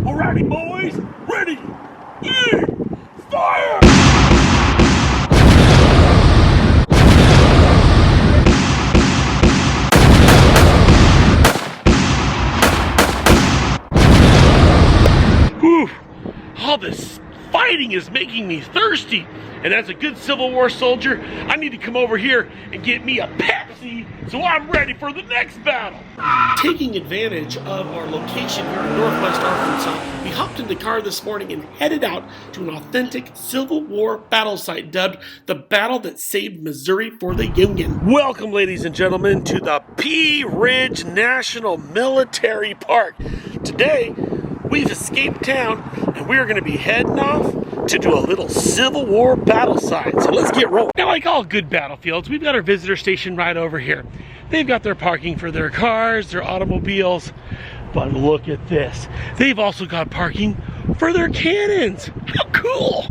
Alrighty, boys, ready, aim, fire! Whew, all this fighting is making me thirsty. And as a good Civil War soldier, I need to come over here and get me a Pepsi so I'm ready for the next battle. Taking advantage of our location here in northwest Arkansas, we hopped in the car this morning and headed out to an authentic Civil War battle site dubbed the battle that saved Missouri for the Union. Welcome, ladies and gentlemen, to the Pea Ridge National Military Park. Today, we've escaped town and we're going to be heading off to do a little Civil War battle site. So let's get rolling. Now, like all good battlefields, we've got our visitor station right over here. They've got their parking for their cars, their automobiles, but look at this. They've also got parking for their cannons. How cool!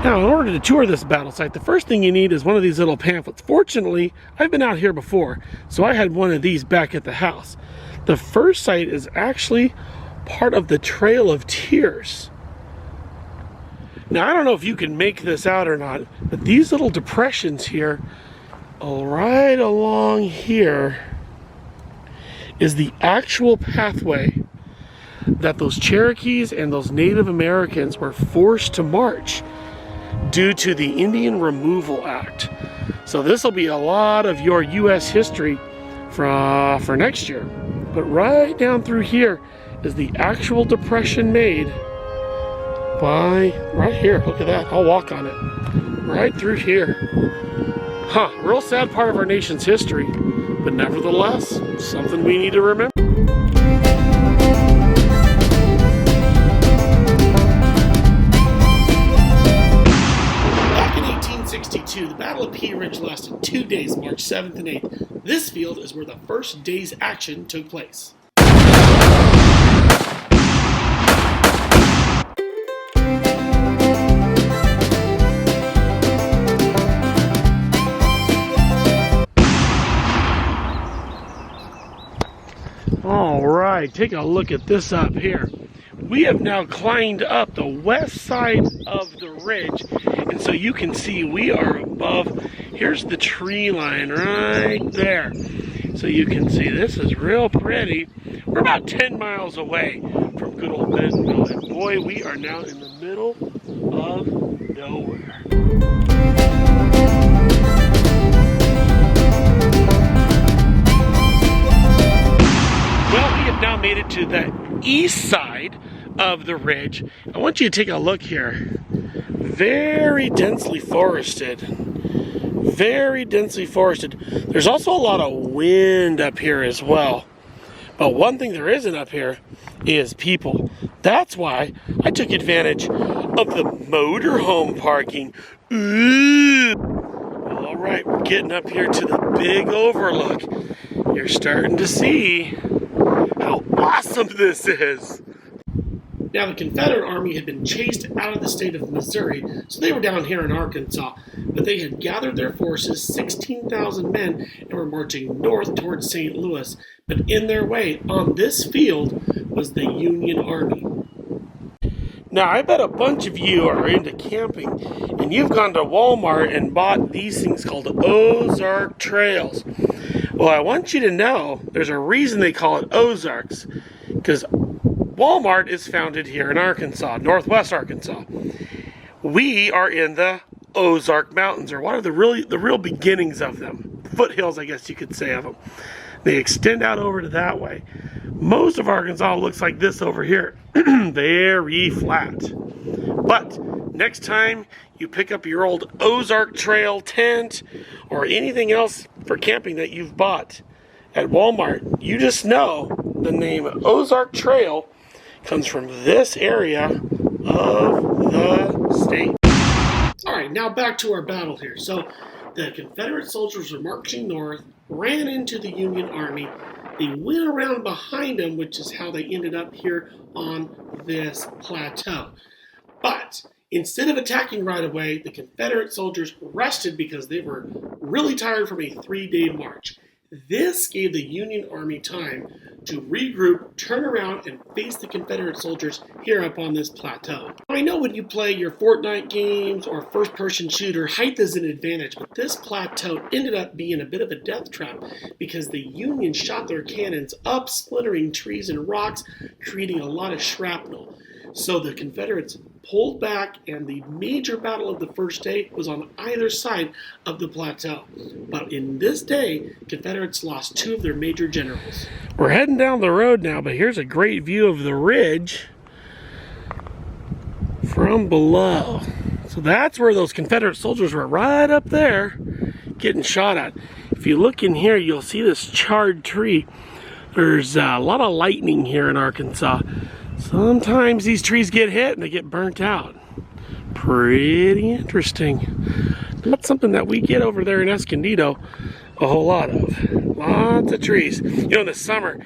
Now, in order to tour this battle site, the first thing you need is one of these little pamphlets. Fortunately, I've been out here before, so I had one of these back at the house. The first site is actually part of the Trail of Tears. Now, I don't know if you can make this out or not, but these little depressions here, right along here, is the actual pathway that those Cherokees and those Native Americans were forced to march due to the Indian Removal Act. So this will be a lot of your U.S. history for next year. But right down through here is the actual depression made by, right here, look at that, I'll walk on it. Right through here. Huh, real sad part of our nation's history, but nevertheless, something we need to remember. The Battle of Pea Ridge lasted 2 days, March 7th and 8th. This field is where the first day's action took place. All right, take a look at this up here. We have now climbed up the west side of the ridge, and so you can see we are above. Here's the tree line right there. So you can see this is real pretty. We're about 10 miles away from good old Bentonville, and boy, we are now in the middle of nowhere. Well, we have now made it to the east side of the ridge. I want you to take a look here. Very densely forested. Very densely forested. There's also a lot of wind up here as well. But one thing there isn't up here is people. That's why I took advantage of the motorhome parking. Ooh. All right, we're getting up here to the big overlook. You're starting to see how awesome this is. Now, the Confederate Army had been chased out of the state of Missouri, so they were down here in Arkansas, but they had gathered their forces, 16,000 men, and were marching north towards St. Louis. But in their way, on this field, was the Union Army. Now, I bet a bunch of you are into camping, and you've gone to Walmart and bought these things called Ozark Trails. Well, I want you to know there's a reason they call it Ozarks, because Walmart is founded here in Arkansas, northwest Arkansas. We are in the Ozark Mountains, or one of the real beginnings of them. Foothills, I guess you could say, of them. They extend out over to that way. Most of Arkansas looks like this over here. Very flat. But next time you pick up your old Ozark Trail tent or anything else for camping that you've bought at Walmart, you just know the name Ozark Trail comes from this area of the state. All right, now back to our battle here. So the Confederate soldiers were marching north, ran into the Union Army. They went around behind them, which is how they ended up here on this plateau. But Instead of attacking right away, the Confederate soldiers rested because they were really tired from a 3-day march. This gave the Union Army time to regroup, turn around, and face the Confederate soldiers here up on this plateau. I know when you play your Fortnite games or first-person shooter, height is an advantage, but this plateau ended up being a bit of a death trap because the Union shot their cannons up, splintering trees and rocks, creating a lot of shrapnel. So the Confederates pulled back, and the major battle of the first day was on either side of the plateau. But in this day, Confederates lost 2 of their major generals. We're heading down the road now, but here's a great view of the ridge from below. So that's where those Confederate soldiers were, right up there, getting shot at. If you look in here, you'll see this charred tree. There's a lot of lightning here in Arkansas. Sometimes these trees get hit and they get burnt out. Pretty interesting. Not something that we get over there in Escondido a whole lot of. Lots of trees. You know, in the summer,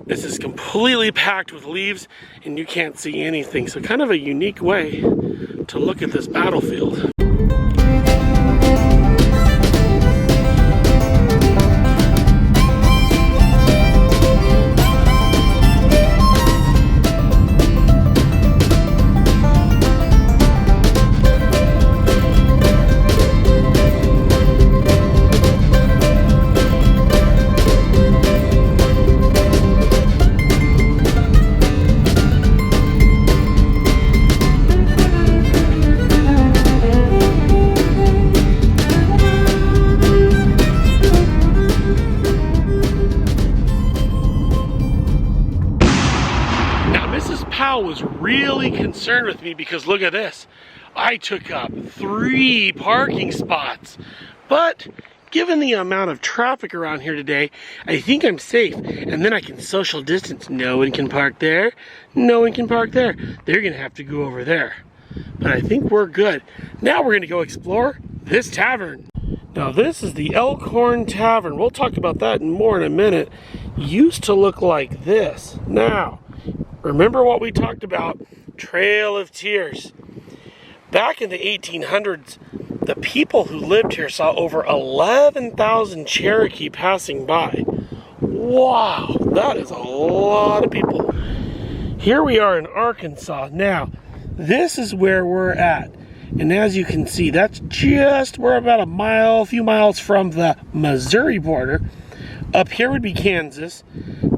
this is completely packed with leaves and you can't see anything. So kind of a unique way to look at this battlefield. Was really concerned with me because look at this. I took up 3 parking spots, but given the amount of traffic around here today, I think I'm safe, and then I can social distance. No one can park there, no one can park there. They're gonna have to go over there, but I think we're good. Now we're gonna go explore this tavern. Now this is the Elkhorn Tavern. We'll talk about that more in a minute. Used to look like this. Now remember what we talked about, Trail of Tears. Back in the 1800s, the people who lived here saw over 11,000 Cherokee passing by. Wow, that is a lot of people. Here we are in Arkansas. Now, this is where we're at. And as you can see, we're about a few miles from the Missouri border. Up here would be Kansas.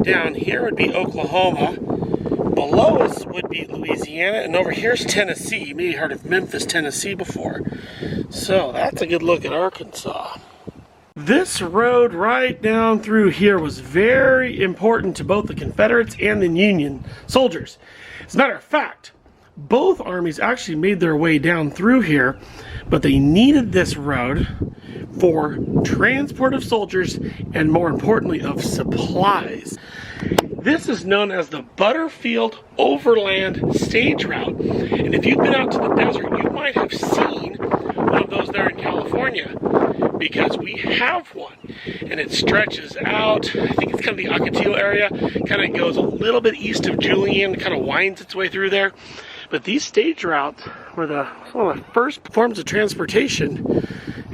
Down here would be Oklahoma. Below us would be Louisiana, and over here's Tennessee. You may have heard of Memphis, Tennessee before. So that's a good look at Arkansas. This road right down through here was very important to both the Confederates and the Union soldiers. As a matter of fact, both armies actually made their way down through here, but they needed this road for transport of soldiers and, more importantly, of supplies. This is known as the Butterfield Overland stage route. And if you've been out to the desert, you might have seen one of those there in California, because we have one. And it stretches out, I think it's kind of the Ocotillo area, kind of goes a little bit east of Julian, kind of winds its way through there. But these stage routes were one of the first forms of transportation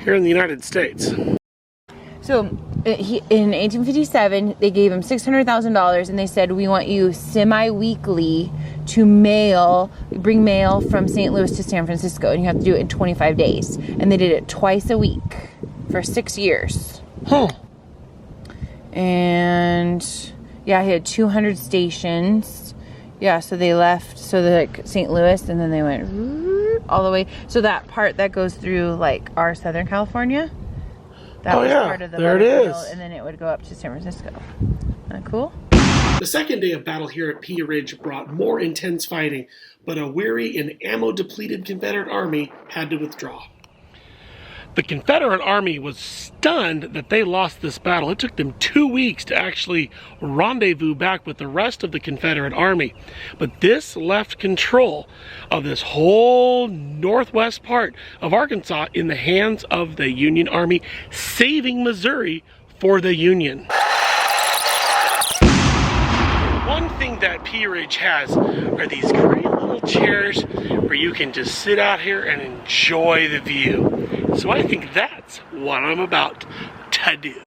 here in the United States. So in 1857, they gave him $600,000, and they said, we want you semi-weekly to bring mail from St. Louis to San Francisco, and you have to do it in 25 days. And they did it twice a week for 6 years. Huh. And yeah, he had 200 stations. Yeah, so they left, St. Louis, and then they went all the way. So that part that goes through like our Southern California, that was part of the there it is. And then it would go up to San Francisco. Isn't that cool? The second day of battle here at Pea Ridge brought more intense fighting, but a weary and ammo-depleted Confederate army had to withdraw. The Confederate army was stunned that they lost this battle. It took them 2 weeks to actually rendezvous back with the rest of the Confederate army. But this left control of this whole northwest part of Arkansas in the hands of the Union Army, saving Missouri for the Union. One thing that Pea Ridge has are these great little chairs where you can just sit out here and enjoy the view. So I think that's what I'm about to do.